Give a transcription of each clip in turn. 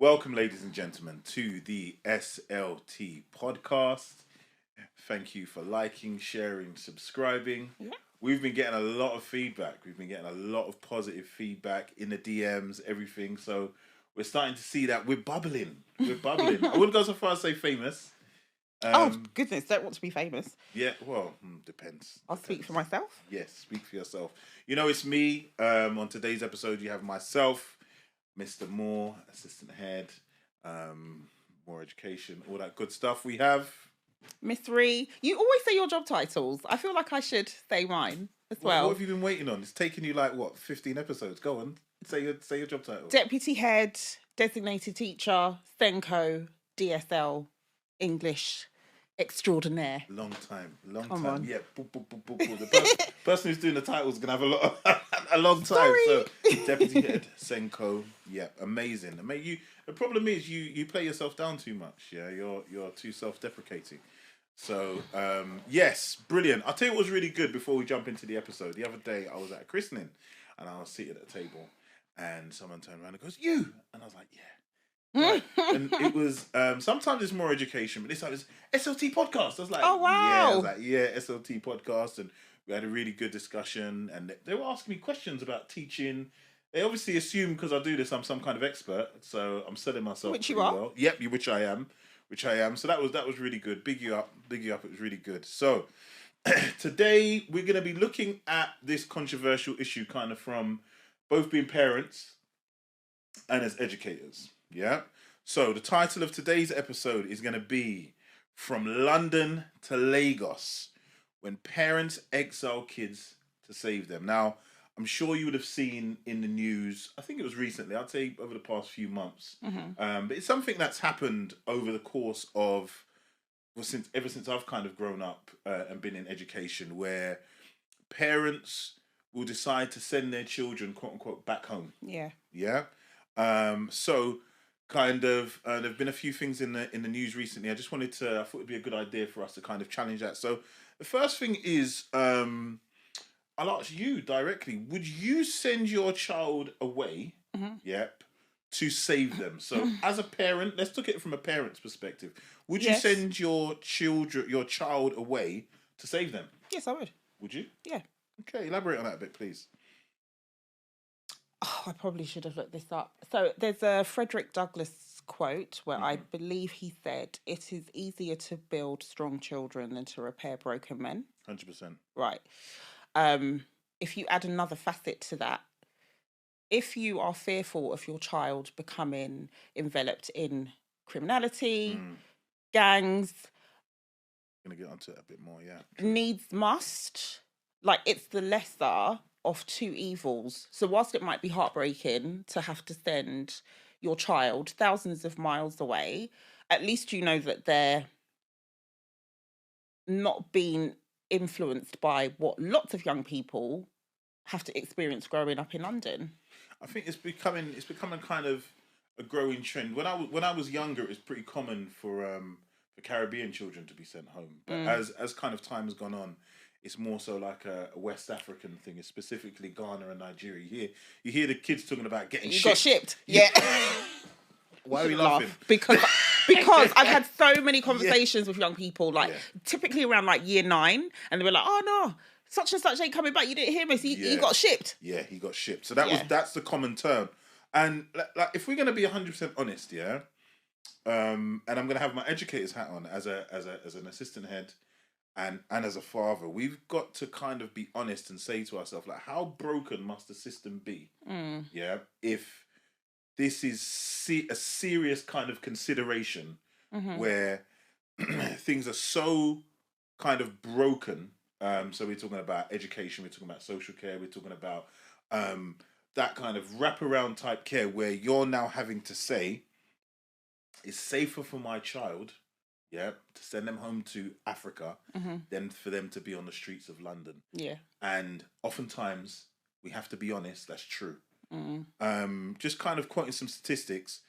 Welcome, ladies and gentlemen, to the SLT podcast. Thank you for liking, sharing, subscribing. Yeah. We've been getting a lot of feedback. We've been getting a lot of positive feedback in the DMs, everything. So we're starting to see that we're bubbling. We're bubbling. I wouldn't go so far as say famous. Oh goodness, don't want to be famous. Yeah, well, depends. I'll speak for myself. Yes, speak for yourself. You know, it's me. On today's episode, you have myself, Mr. Moore, assistant head, more education, all that good stuff. We have Miss Ree, you always say your job titles. I feel like I should say mine as well. What have you been waiting on? It's taken you like what, 15 episodes? Go on, say your job title. Deputy head, designated teacher, Senko, DSL, English extraordinaire. Long time. Come on. Yeah, the person who's doing the title is gonna have a long time. Sorry. So deputy head, Senko, yeah, amazing. The problem is you play yourself down too much. Yeah, you're too self-deprecating. So yes, brilliant. I'll tell you what was really good before we jump into the episode. The other day I was at a christening and I was seated at a table and someone turned around and goes, "You," and I was like, "Yeah." Right. And it was sometimes it's more education, but this time it's SLT podcast. I was like, Oh, wow. SLT podcast, and we had a really good discussion. And they were asking me questions about teaching. They obviously assume because I do this, I'm some kind of expert, so I'm selling myself. Which you pretty are. well. Yep, which I am. So that was really good. Big you up. It was really good. So today we're going to be looking at this controversial issue, kind of from both being parents and as educators. Yeah. So the title of today's episode is going to be From London to Lagos, when parents exile kids to save them. Now, I'm sure you would have seen in the news, I think it was recently, I'd say over the past few months, but it's something that's happened over the course of, ever since I've kind of grown up and been in education, where parents will decide to send their children, quote unquote, back home. Yeah. Yeah. So kind of there've been a few things in the news recently. I thought it'd be a good idea for us to kind of challenge that. So the first thing is I'll ask you directly, would you send your child away to save them? So as a parent, let's look at it from a parent's perspective. Would you send your child away to save them? Yes, I would. Would you? Yeah. Okay, elaborate on that a bit, please. Oh, I probably should have looked this up. So there's a Frederick Douglass quote where I believe he said, "It is easier to build strong children than to repair broken men." 100%. Right. If you add another facet to that, if you are fearful of your child becoming enveloped in criminality, gangs, Gonna get onto it a bit more, yeah. needs must, like it's the lesser of two evils. So whilst it might be heartbreaking to have to send your child thousands of miles away, at least you know that they're not being influenced by what lots of young people have to experience growing up in London. I think it's becoming kind of a growing trend. When I was younger, it was pretty common for Caribbean children to be sent home. But as kind of time has gone on, it's more so like a West African thing. It's specifically Ghana and Nigeria. You hear the kids talking about getting shipped. Got shipped. Yeah. Why are you laughing? Because I've had so many conversations with young people, like typically around like year 9, and they were like, "Oh no, such and such ain't coming back. You didn't hear me. So he got shipped." Yeah, he got shipped. So that's the common term. And like, if we're gonna be 100% honest, and I'm gonna have my educator's hat on as an assistant head, and as a father, we've got to kind of be honest and say to ourselves, like, how broken must the system be? Yeah, if this is a serious kind of consideration where things are so kind of broken. So we're talking about education, we're talking about social care, we're talking about that kind of wraparound type care where you're now having to say, it's safer for my child, to send them home to Africa than for them to be on the streets of London. Yeah. And oftentimes, we have to be honest, that's true. Just kind of quoting some statistics,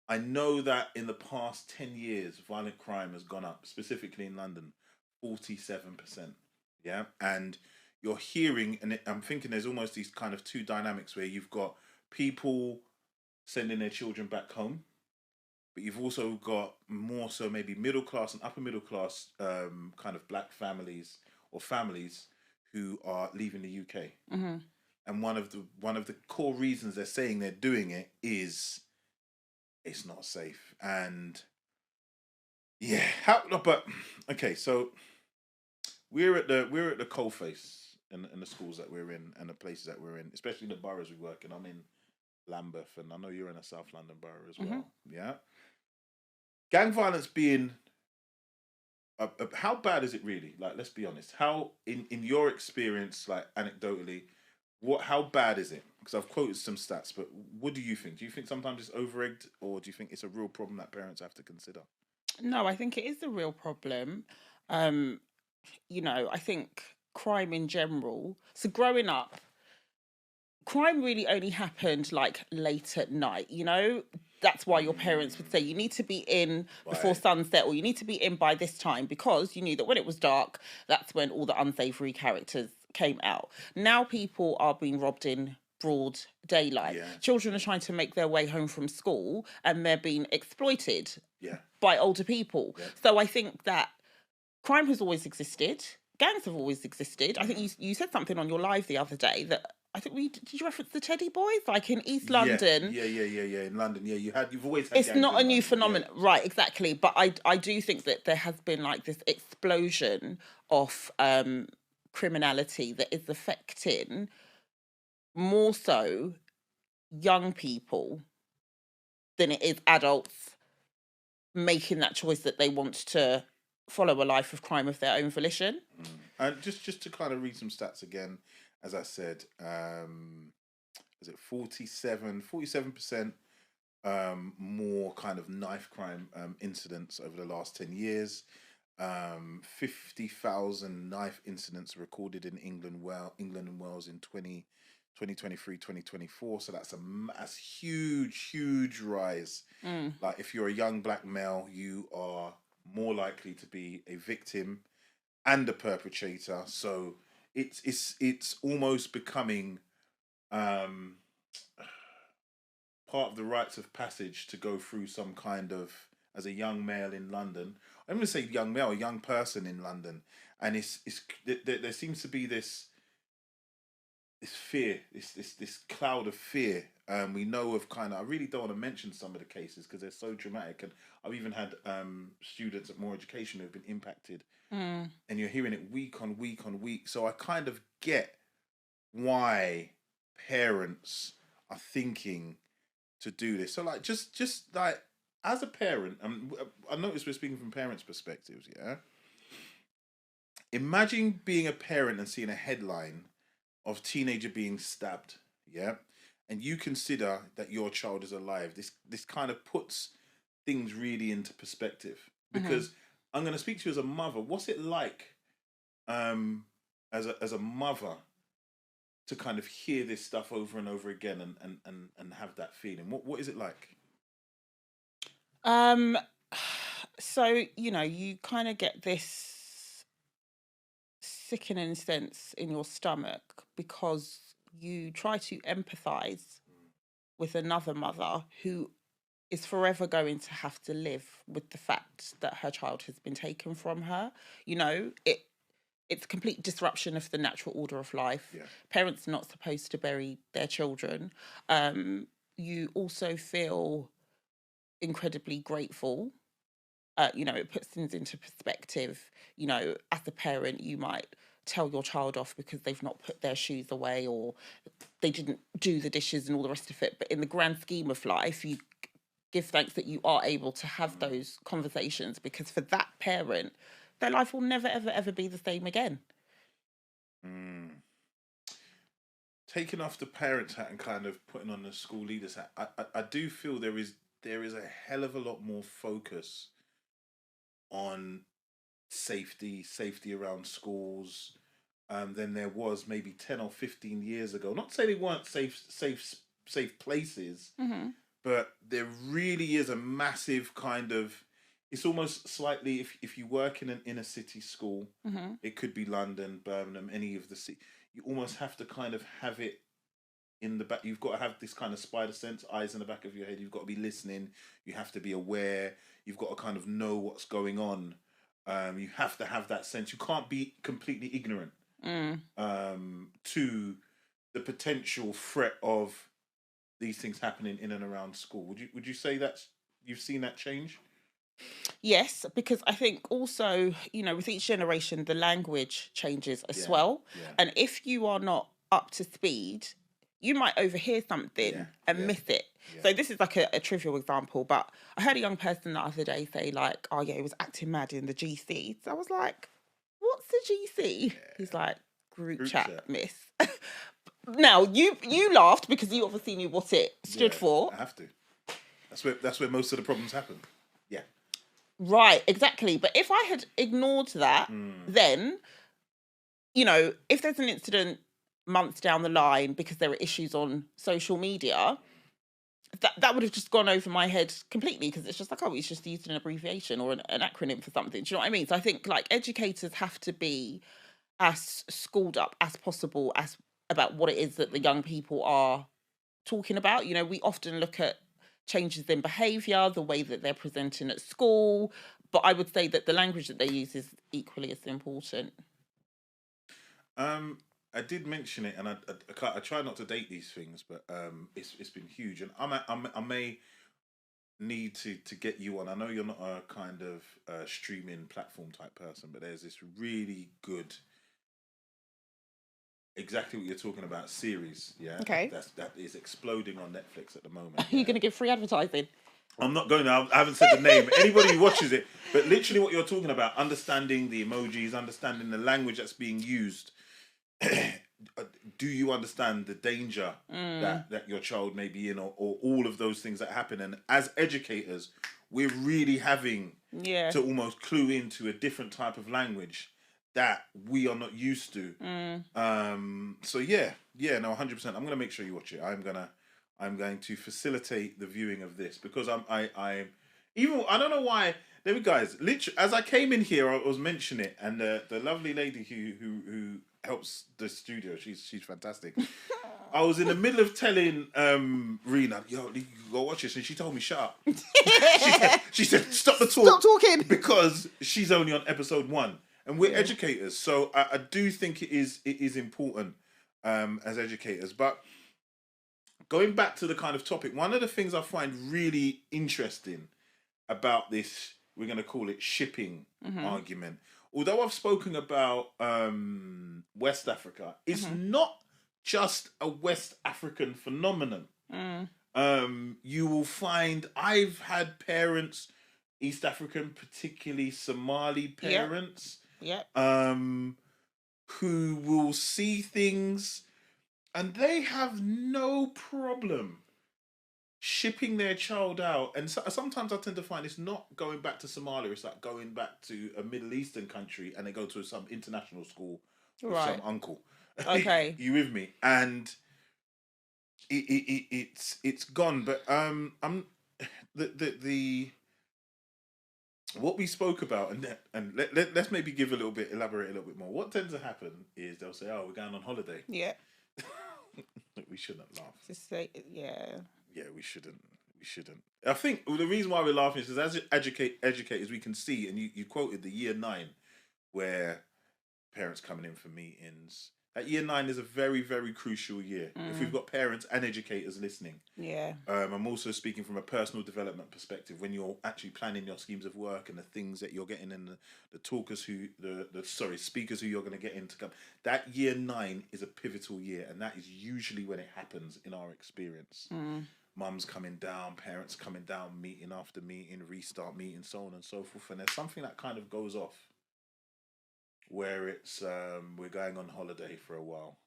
I know that in the past 10 years, violent crime has gone up, specifically in London, 47%. Yeah. And you're hearing, and I'm thinking there's almost these kind of two dynamics where you've got people sending their children back home. but you've also got more so maybe middle class and upper middle class kind of black families or families who are leaving the UK. Mm-hmm. And one of the core reasons they're saying they're doing it is it's not safe. And yeah, how? No, but okay, so we're at the coalface in the schools that we're in and the places that we're in, especially the boroughs we work in. I'm in Lambeth, and I know you're in a South London borough as Mm-hmm. well. Yeah, gang violence being how bad is it really? Like, let's be honest. How in your experience, like anecdotally, how bad is it? Because I've quoted some stats, but what do you think? Do you think sometimes it's over-egged, or do you think it's a real problem that parents have to consider? No, I think it is a real problem. Um, I think crime in general. So growing up, crime really only happened like late at night, That's why your parents would say you need to be in before Right. sunset or you need to be in by this time because you knew that when it was dark, that's when all the unsavory characters came out. Now people are being robbed in broad daylight. Yeah. Children are trying to make their way home from school and they're being exploited Yeah. by older people. Yeah. So I think that crime has always existed. Gangs have always existed. I think you said something on your live the other day that I think did you reference the Teddy Boys like in East London? Yeah. In London, yeah, you've always had. It's gangs not in a new London, phenomenon, right? Exactly, but I do think that there has been like this explosion of criminality that is affecting more so young people than it is adults making that choice that they want to follow a life of crime of their own volition. And just to kind of read some stats again, as I said, is it 47% more kind of knife crime incidents over the last 10 years. 50,000 knife incidents recorded in England and Wales in 2023, 2024. So that's huge rise. Like, if you're a young black male, you are more likely to be a victim and a perpetrator. So it's almost becoming um part of the rites of passage to go through some kind of, as a young male in London. I'm going to say young male, a young person in London, and there seems to be this fear, this cloud of fear. We know of kind of. I really don't want to mention some of the cases because they're so dramatic, and I've even had students at More Education who have been impacted, and you're hearing it week on week on week. So I kind of get why parents are thinking to do this. So like, just like as a parent, I notice we're speaking from parents' perspectives. Yeah, imagine being a parent and seeing a headline of teenager being stabbed. Yeah, and you consider that your child is alive. This kind of puts things really into perspective because I'm going to speak to you as a mother. What's it like, as a mother, to kind of hear this stuff over and over again and have that feeling? What is it like? Um, so you kind of get this sickening sense in your stomach because you try to empathize with another mother who is forever going to have to live with the fact that her child has been taken from her. It's a complete disruption of the natural order of life. Yeah. Parents are not supposed to bury their children. You also feel incredibly grateful. It puts things into perspective. As a parent, you might tell your child off because they've not put their shoes away or they didn't do the dishes and all the rest of it. But in the grand scheme of life, you give thanks that you are able to have those conversations because for that parent, their life will never, ever, ever be the same again. Taking off the parents hat and kind of putting on the school leaders hat, I do feel there is a hell of a lot more focus on safety around schools, than there was maybe 10 or 15 years ago. Not to say they weren't safe places, but there really is a massive kind of. It's almost slightly, if you work in an inner city school, it could be London, Birmingham, any of the city. You almost have to kind of have it in the back. You've got to have this kind of spider sense, eyes in the back of your head. You've got to be listening. You have to be aware. You've got to kind of know what's going on. You have to have that sense. You can't be completely ignorant to the potential threat of these things happening in and around school. Would you say that you've seen that change? Yes, because I think also, with each generation, the language changes as well. Yeah. And if you are not up to speed, you might overhear something and miss it. Yeah. So this is like a trivial example, but I heard a young person the other day say like, oh yeah, he was acting mad in the GC. So I was like, what's the GC? Yeah. He's like, group chat, miss. Now, you laughed because you obviously knew what it stood for. I have to. That's where most of the problems happen. Yeah. Right, exactly. But if I had ignored that, then, if there's an incident months down the line because there are issues on social media, that would have just gone over my head completely, because it's just like, oh, he's just used an abbreviation or an acronym for something. Do you know what I mean? So I think like educators have to be as schooled up as possible as about what it is that the young people are talking about. We often look at changes in behaviour, the way that they're presenting at school, but I would say that the language that they use is equally as important. I did mention it, and I try not to date these things, but it's been huge, and I may need to get you on. I know you're not a kind of streaming platform type person, but there's this really good, exactly what you're talking about, series. Yeah, okay, that is exploding on Netflix at the moment. Are you going to give free advertising? I'm not going to. I haven't said the name. Anybody who watches it, but literally what you're talking about, understanding the emojis, understanding the language that's being used. Do you understand the danger that your child may be in, or all of those things that happen? And as educators, we're really having to almost clue into a different type of language that we are not used to. So no, 100%. I'm going to make sure you watch it. I'm going to facilitate the viewing of this, because I don't know why. There we guys. Literally, as I came in here, I was mentioning it, and the lovely lady who helps the studio, she's fantastic. I was in the middle of telling Rena, yo, you go watch this, and she told me shut up. she said stop the talk, stop talking, because she's only on episode 1, and we're educators, so I do think it is important as educators. But going back to the kind of topic, one of the things I find really interesting about this, we're going to call it shipping argument. Although I've spoken about West Africa, it's not just a West African phenomenon. You will find, I've had parents, East African, particularly Somali parents, who will see things and they have no problem shipping their child out. And sometimes I tend to find it's not going back to Somalia, it's like going back to a Middle Eastern country, and they go to some international school with some uncle. Okay. You with me? And it's gone. But I'm the what we spoke about, and let's maybe elaborate a little bit more. What tends to happen is they'll say, "Oh, we're going on holiday." Yeah. We shouldn't laugh. Just say, yeah. Yeah, we shouldn't. I think the reason why we're laughing is because as educators, we can see, and you quoted the year 9, where parents coming in for meetings. That year 9 is a very, very crucial year. If we've got parents and educators listening. Yeah. I'm also speaking from a personal development perspective. When you're actually planning your schemes of work and the things that you're getting, and the talkers speakers who you're going to get in to come. That year 9 is a pivotal year, and that is usually when it happens in our experience. Mums coming down, parents coming down, meeting after meeting, restart meeting, so on and so forth. And there's something that kind of goes off, where it's we're going on holiday for a while,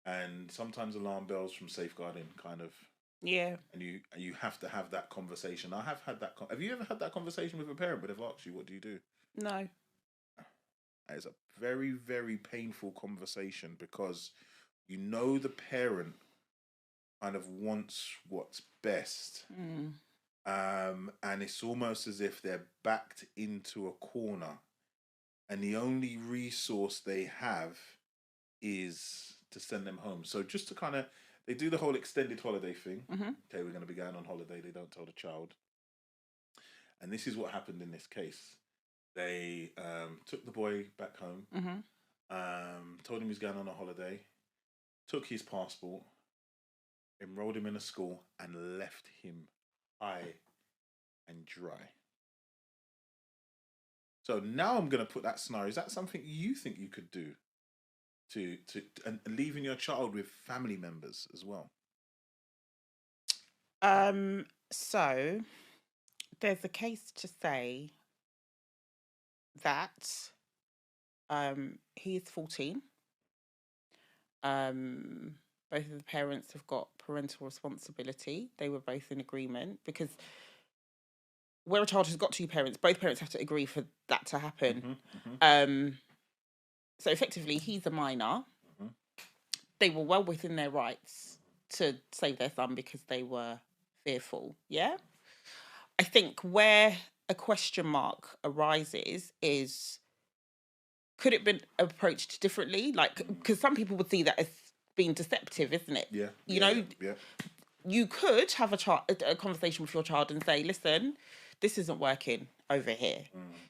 and sometimes alarm bells from safeguarding kind of and you have to have that conversation. I have had that. Have you ever had that conversation with a parent where they've asked you, what do you do? No. It's a very, very painful conversation, because the parent kind of wants what's best, and it's almost as if they're backed into a corner, and the only resource they have is to send them home. So just to kind of, they do the whole extended holiday thing. Mm-hmm. Okay, we're going to be going on holiday. They don't tell the child. And this is what happened in this case. They took the boy back home, told him he was going on a holiday, took his passport, enrolled him in a school, and left him high and dry. So now I'm going to put that scenario. Is that something you think you could do to and leaving your child with family members as well? So there's a case to say that he's 14. Both of the parents have got parental responsibility. They were both in agreement, because where a child has got two parents, both parents have to agree for that to happen. So effectively, he's a minor. They were well within their rights to save their son because they were fearful. Yeah. I think where a question mark arises is, could it been approached differently? Like, because some people would see that as being deceptive, isn't it? Yeah. You know, Yeah. You could have a conversation with your child and say, listen, this isn't working over here.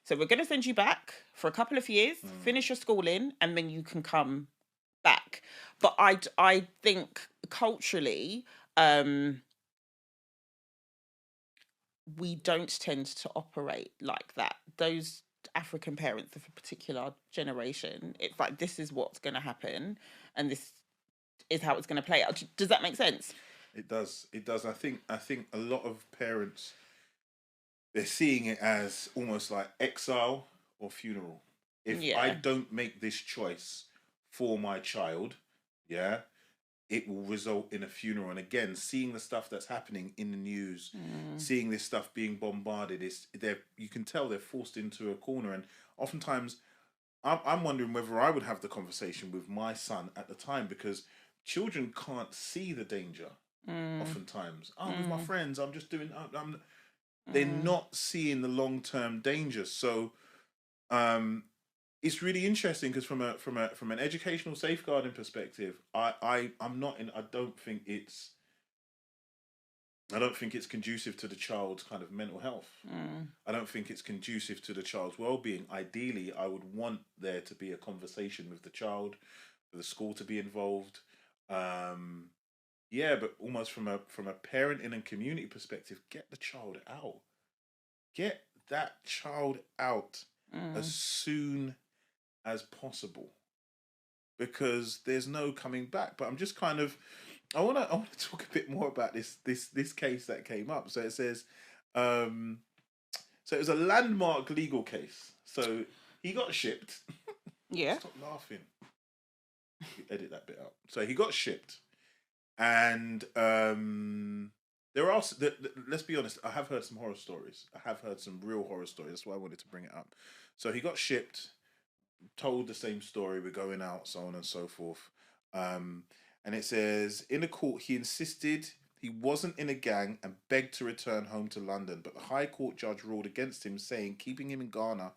So we're going to send you back for a couple of years, finish your schooling, and then you can come back. But I think culturally, we don't tend to operate like that. Those African parents of a particular generation, it's like, this is what's going to happen, and this is how it's going to play out. Does that make sense? It does. It does. I think a lot of parents, they're seeing it as almost like exile or funeral. If I don't make this choice for my child, it will result in a funeral. And again, seeing the stuff that's happening in the news, seeing this stuff being bombarded, you can tell they're forced into a corner. And oftentimes, I'm wondering whether I would have the conversation with my son at the time, because children can't see the danger. Oftentimes, I'm with my friends. I'm just doing. They're not seeing the long-term danger. So, it's really interesting, because from an educational safeguarding perspective, I'm not in. I don't think it's conducive to the child's kind of mental health. I don't think it's conducive to the child's well-being. Ideally, I would want there to be a conversation with the child, for the school to be involved. But almost from a parenting and community perspective, get the child out. Get that child out as soon as possible, because there's no coming back. But I'm just kind of, I want to talk a bit more about this case that came up. So it says, so it was a landmark legal case. So he got shipped. Yeah. Stop laughing. Edit that bit out. So he got shipped. And there are, let's be honest, I have heard some horror stories. I have heard some real horror stories. That's why I wanted to bring it up. So he got shipped, told the same story, we're going out, so on and so forth. And it says, in the court, he insisted he wasn't in a gang and begged to return home to London. But the High Court judge ruled against him, saying keeping him in Ghana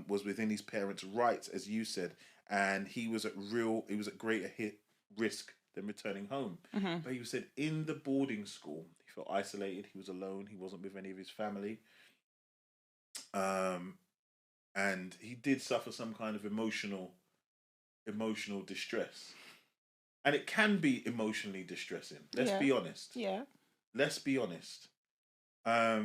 was within his parents' rights, as you said. And he was at greater risk than returning home. But he said in the boarding school, he felt isolated, he was alone, he wasn't with any of his family. And he did suffer some kind of emotional distress. And it can be emotionally distressing. Let's be honest. Yeah. Let's be honest. I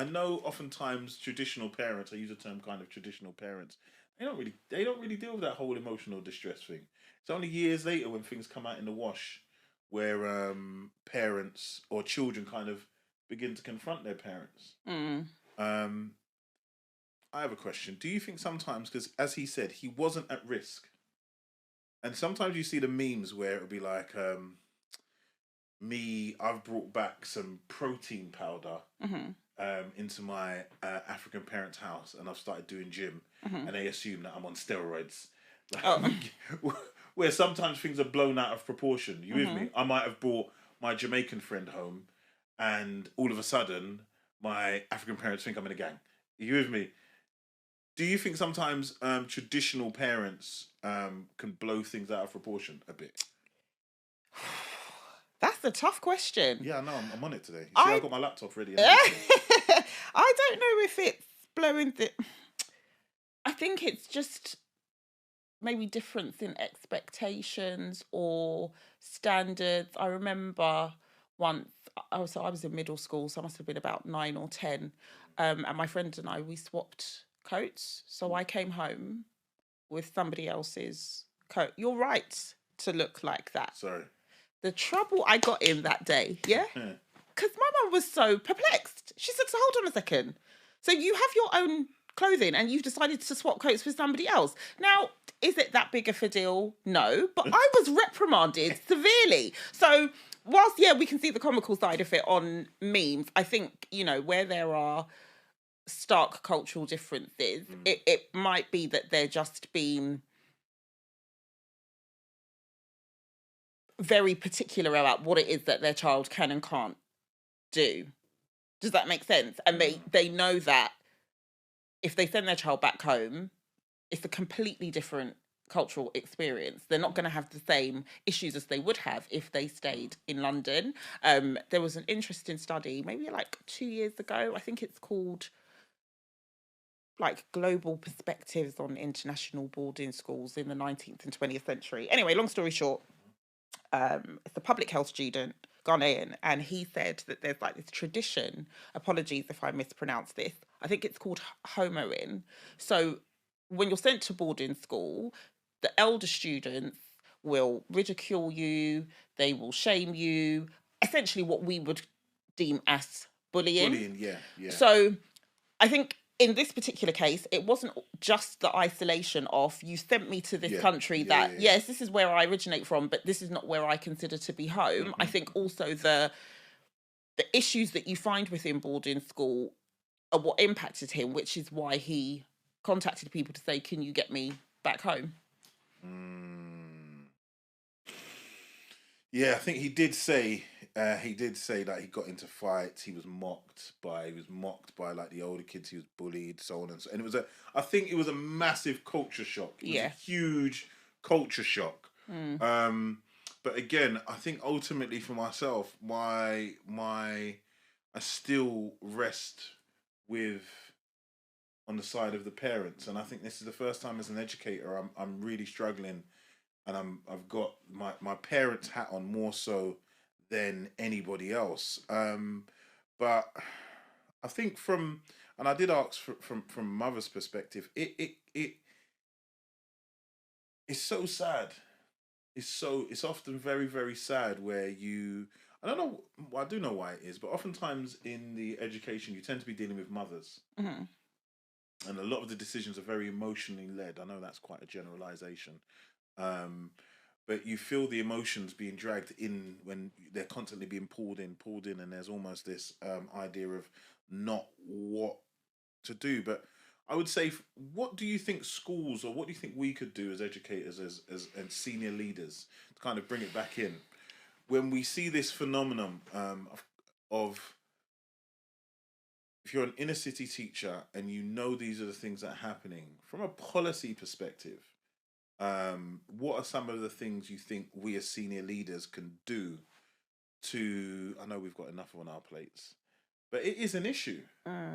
know oftentimes traditional parents, I use the term kind of traditional parents, they don't really deal with that whole emotional distress thing. It's only years later, when things come out in the wash, where parents or children kind of begin to confront their parents. I have a question. Do you think sometimes, because as he said, he wasn't at risk, and sometimes you see the memes where it'll be like, I've brought back some protein powder into my African parents' house, and I've started doing gym, and they assume that I'm on steroids. Where sometimes things are blown out of proportion. You with me? I might have brought my Jamaican friend home, and all of a sudden, my African parents think I'm in a gang. You with me? Do you think sometimes traditional parents can blow things out of proportion a bit? That's a tough question. Yeah, no, I'm on it today. You see, I I got my laptop ready and everything. I don't know if it's blowing the. I think it's just maybe difference in expectations or standards. I remember once I was in middle school, so I must have been about 9 or 10, and my friend and I we swapped coats. So I came home with somebody else's coat. You're right to look like that. Sorry. The trouble I got in that day, yeah, because my mum was so perplexed. She said, "So hold on a second. So you have your own clothing and you've decided to swap coats with somebody else. Now, is it that big of a deal? No, but I was reprimanded severely. So whilst, yeah, we can see the comical side of it on memes, I think, you know, where there are stark cultural differences, it might be that they're just being very particular about what it is that their child can and can't do. Does that make sense? And they know that if they send their child back home, it's a completely different cultural experience. They're not going to have the same issues as they would have if they stayed in London. There was an interesting study, maybe like 2 years ago. I think it's called like Global Perspectives on International Boarding Schools in the 19th and 20th century. Anyway, long story short, it's a public health student, Ghanaian, and he said that there's like this tradition, apologies if I mispronounce this, I think it's called homoing. So when you're sent to boarding school, the elder students will ridicule you, they will shame you, essentially what we would deem as bullying. Bullying, yeah. So I think in this particular case, it wasn't just the isolation of you sent me to this country that, yes, this is where I originate from, but this is not where I consider to be home. I think also the issues that you find within boarding school are what impacted him, which is why he contacted people to say, can you get me back home? Yeah, I think he did say that he got into fights. He was mocked by like the older kids. He was bullied, so on and so. And I think it was a massive culture shock. It was a huge culture shock. But again, I think ultimately for myself, I still rest with on the side of the parents, and I think this is the first time as an educator I'm really struggling. And I've got my parents' hat on more so than anybody else. But I think and I did ask from mother's perspective, it's so sad. It's often very, very sad where I don't know, well, I do know why it is, but oftentimes in the education you tend to be dealing with mothers. And a lot of the decisions are very emotionally led. I know that's quite a generalization. But you feel the emotions being dragged in when they're constantly being pulled in, and there's almost this idea of not what to do. But I would say, what do you think schools, or what do you think we could do as educators, as and senior leaders, to kind of bring it back in when we see this phenomenon of if you're an inner city teacher and you know these are the things that are happening from a policy perspective? What are some of the things you think we as senior leaders can do to? I know we've got enough on our plates, but it is an issue.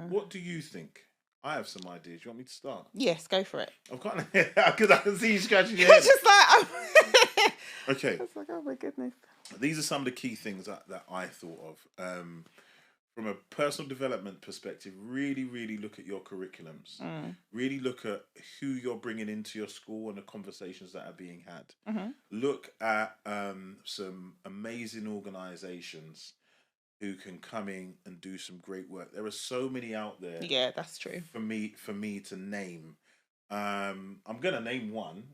What do you think? I have some ideas. You want me to start? Yes, go for it. I'm kind of because I can see you scratching your head. Just like okay. I was like, oh my goodness. These are some of the key things that I thought of. From a personal development perspective, really, really look at your curriculums. Really look at who you're bringing into your school and the conversations that are being had. Look at some amazing organizations who can come in and do some great work. There are so many out there. Yeah, that's true. For me to name. I'm gonna name one.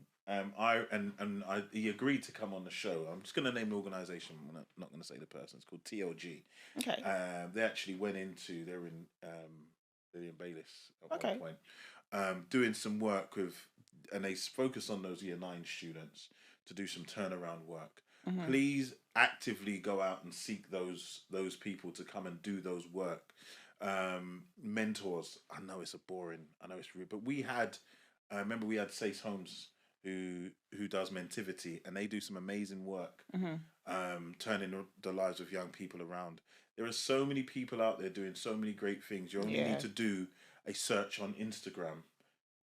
He agreed to come on the show. I'm just going to name the organisation. I'm not going to say the person. It's called TLG. Okay. They actually they're in Lillian Bayliss at one point, doing some work with, and they focus on those year 9 students to do some turnaround work. Please actively go out and seek those people to come and do those work. mentors. I know it's I know it's rude, but we had, remember we had Sace Holmes who does Mentivity, and they do some amazing work, turning the lives of young people around. There are so many people out there doing so many great things. You only need to do a search on Instagram.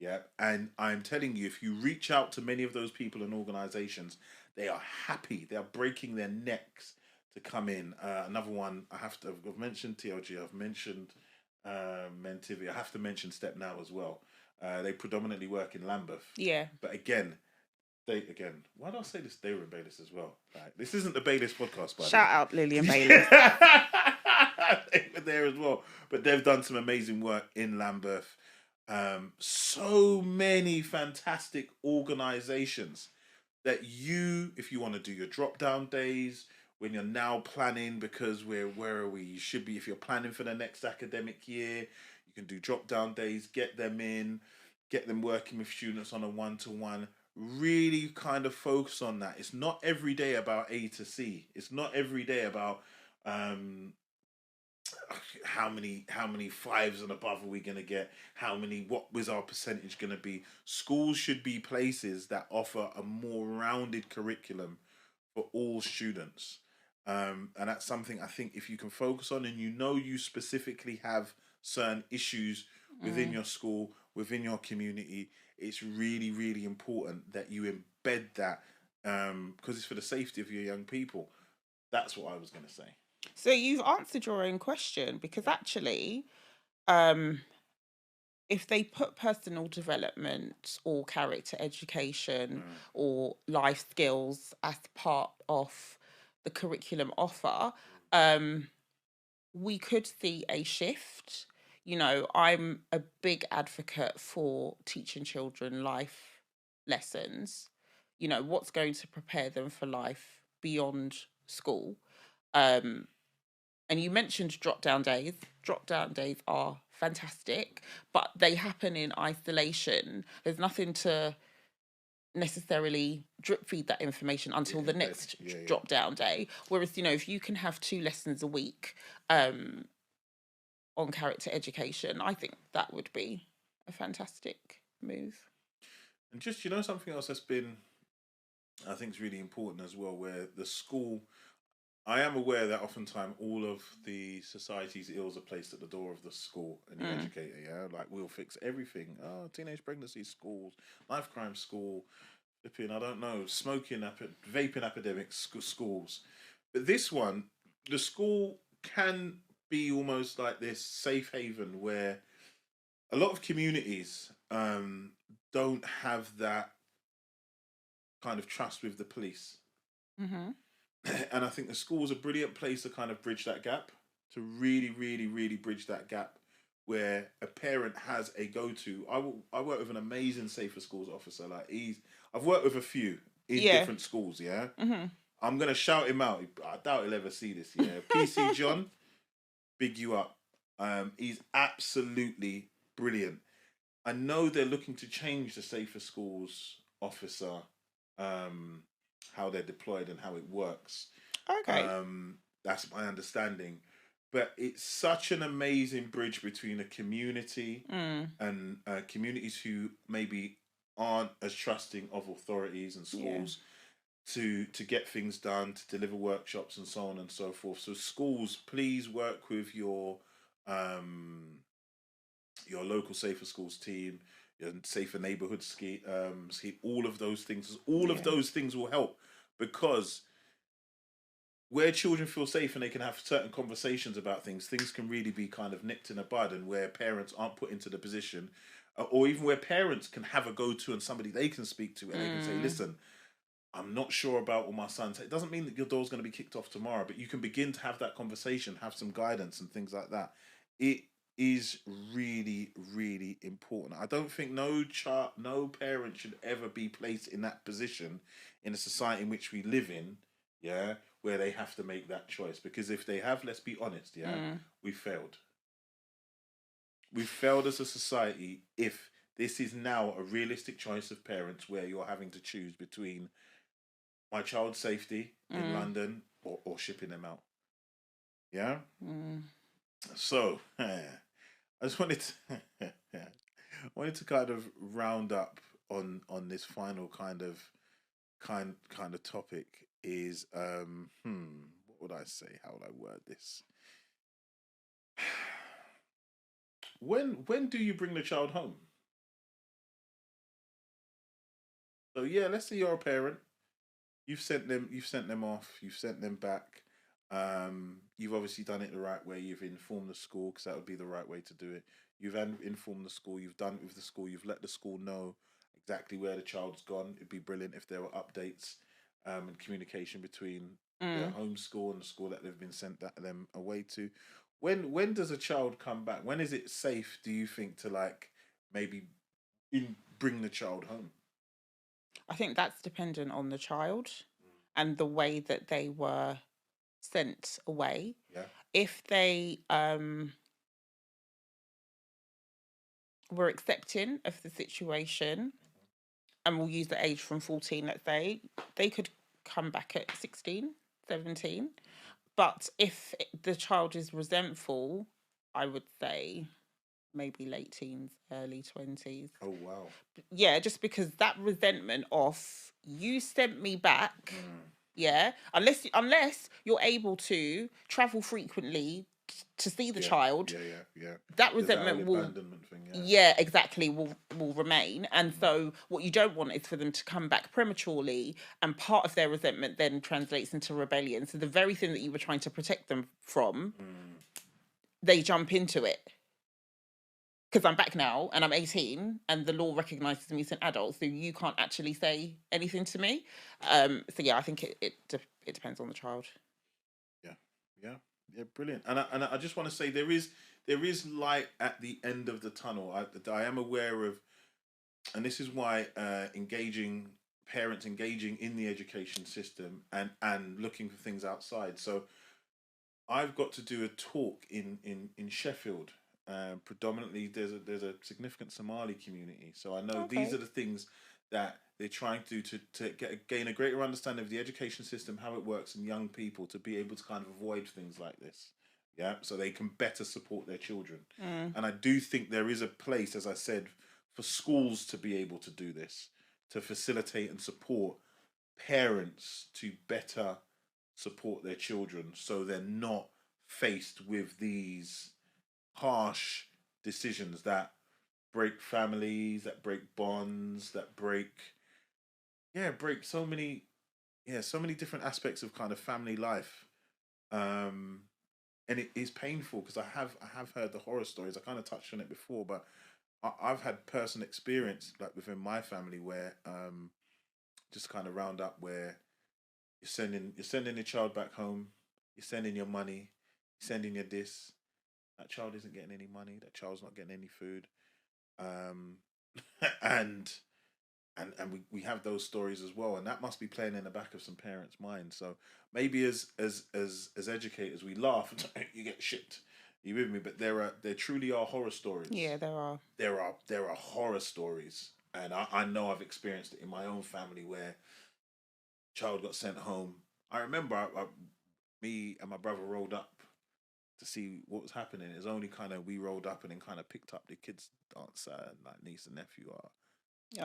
Yeah. And I'm telling you, if you reach out to many of those people and organizations, they are happy. They are breaking their necks to come in. Another one, I've mentioned TLG, I've mentioned Mentivi, I have to mention Step Now as well. They predominantly work in Lambeth. Yeah. But why do I say this? They were in Baylis as well. Like, this isn't the Baylis podcast, buddy. Shout out Lily and Baylis. They were there as well. But they've done some amazing work in Lambeth. So many fantastic organizations that if you want to do your drop down days, when you're now planning, because where are we? You should be, if you're planning for the next academic year, you can do drop down days, get them in, get them working with students on a 1-to-1. Really kind of focus on that. It's not every day about A to C. It's not every day about how many fives and above are we going to get, what was our percentage going to be. Schools should be places that offer a more rounded curriculum for all students, and that's something I think if you can focus on, and you specifically have certain issues within your school, within your community, it's really, really important that you embed that, because it's for the safety of your young people. That's what I was going to say. So you've answered your own question, because actually, if they put personal development or character education or life skills as part of the curriculum offer, we could see a shift. I'm a big advocate for teaching children life lessons, what's going to prepare them for life beyond school. And you mentioned drop down days. Drop down days are fantastic, but they happen in isolation. There's nothing to necessarily drip feed that information until the next drop down day. Whereas, if you can have 2 lessons a week on character education, I think that would be a fantastic move. And just, something else that's been, I think, is really important as well, where the school, I am aware that oftentimes all of the society's ills are placed at the door of the school and the educator. Yeah, like, we'll fix everything. Oh, teenage pregnancy schools, life crime school, flipping, I don't know, vaping epidemics schools. But this one, the school can be almost like this safe haven where a lot of communities don't have that kind of trust with the police. And I think the school is a brilliant place to kind of bridge that gap, to really, really, really bridge that gap, where a parent has a go-to. I work with an amazing Safer Schools officer. Like, I've worked with a few in different schools. Yeah, I'm gonna shout him out. I doubt he'll ever see this. Yeah, PC John, big you up. He's absolutely brilliant. I know they're looking to change the Safer Schools officer, how they're deployed and how it works. Okay. That's my understanding. But it's such an amazing bridge between a community and communities who maybe aren't as trusting of authorities and schools to get things done, to deliver workshops and so on and so forth. So schools, please work with your local Safer Schools team, your Safer Neighborhood scheme, all of those things. All of those things will help, because where children feel safe and they can have certain conversations about things can really be kind of nipped in the bud, and where parents aren't put into the position, or even where parents can have a go-to and somebody they can speak to, and they can say, listen, I'm not sure about what my son said. It doesn't mean that your door's going to be kicked off tomorrow, but you can begin to have that conversation, have some guidance and things like that. It is really, really important. I don't think no parent should ever be placed in that position in a society in which we live in, where they have to make that choice. Because if they have, let's be honest, we failed. We failed as a society if this is now a realistic choice of parents, where you're having to choose between my child's safety in London or shipping them out. Yeah? So, I just wanted to, wanted to kind of round up on this final kind of topic is what would I say? How would I word this? When do you bring the child home? So yeah, let's say you're a parent. You've sent them off, you've sent them back. You've obviously done it the right way. You've informed the school because that would be the right way to do it. Informed the school. You've done it with the school. You've let the school know exactly where the child's gone. It'd be brilliant if there were updates and communication between their Mm. home school and the school that they've been sent them away to. When does a child come back? When is it safe? Do you think to like maybe bring the child home? I think that's dependent on the child and the way that they were sent away. Yeah. If they were accepting of the situation, and we'll use the age from 14, let's say, they could come back at 16, 17. But if the child is resentful, I would say maybe late teens, early 20s. Oh wow. Yeah, just because that resentment of you sent me back, yeah, unless you're able to travel frequently to see the Yeah, child, yeah. that There's that whole resentment will, abandonment thing. Yeah. yeah, exactly, will remain. And so what you don't want is for them to come back prematurely, and part of their resentment then translates into rebellion. So the very thing that you were trying to protect them from, they jump into it. Because I'm back now and I'm 18 and the law recognizes me as an adult, so you can't actually say anything to me. So yeah, I think it depends on the child. Yeah, yeah, yeah. Brilliant. And I just want to say there is light at the end of the tunnel. I am aware of, and this is why engaging parents engaging in the education system and looking for things outside. So I've got to do a talk in Sheffield. Predominantly, there's a significant Somali community, so I know these Okay. are the things that they're trying to do to gain a greater understanding of the education system, how it works, and young people to be able to kind of avoid things like this. Yeah, so they can better support their children. Mm. And I do think there is a place, as I said, for schools to be able to do this, to facilitate and support parents to better support their children so they're not faced with these harsh decisions that break families, that break bonds, that break so many different aspects of kind of family life. Um and it is painful because I have heard the horror stories. I kind of touched on it before, but I've had personal experience like within my family where just kind of round up where you're sending your child back home, you're sending your money, you're sending your this. That child isn't getting any money. That child's not getting any food. Um, and we have those stories as well, and that must be playing in the back of some parents' minds. So maybe as educators, we laugh. You get shipped. You with me? But there truly are horror stories. Yeah, there are. There are horror stories, and I know I've experienced it in my own family where child got sent home. I remember me and my brother rolled up to see what was happening. It was only kind of we rolled up and then kind of picked up the kids' dancer and like niece and nephew are.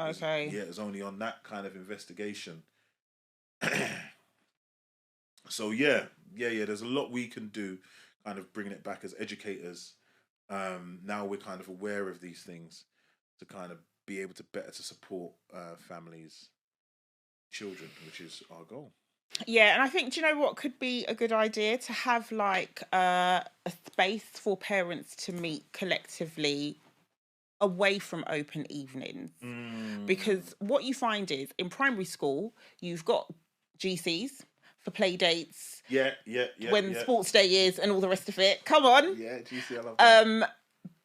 Okay. Yeah, it was only on that kind of investigation. So yeah. There's a lot we can do, kind of bringing it back as educators. Now we're kind of aware of these things to kind of be able to better to support families, children, which is our goal. Yeah, and I think, do you know what could be a good idea? To have like a space for parents to meet collectively away from open evenings. Because what you find is in primary school, you've got GCs for play dates, when Yeah. sports day is, and all the rest of it. Come on. Yeah, GC, I love that.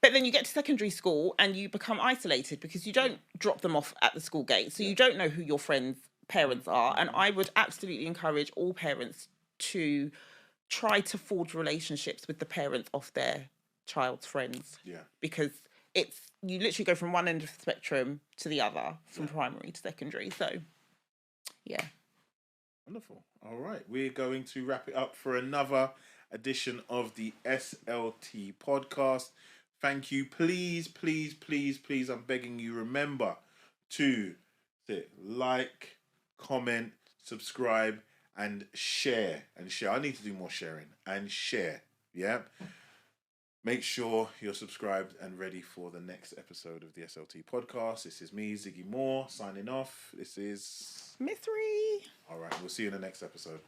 But then you get to secondary school and you become isolated because you don't drop them off at the school gate. So you don't know who your friends' parents are. And I would absolutely encourage all parents to try to forge relationships with the parents of their child's friends. Yeah. Because it's you literally go from one end of the spectrum to the other, from primary to secondary. So yeah. Wonderful. All right. We're going to wrap it up for another edition of the SLT podcast. Thank you. Please, please, please, please, I'm begging you, remember to like, comment, subscribe, and share. I need to do more sharing and share. Yeah. Make sure you're subscribed and ready for the next episode of the SLT podcast. This is me, Ziggy Moore, signing off. This is Mystery. All right. We'll see you in the next episode.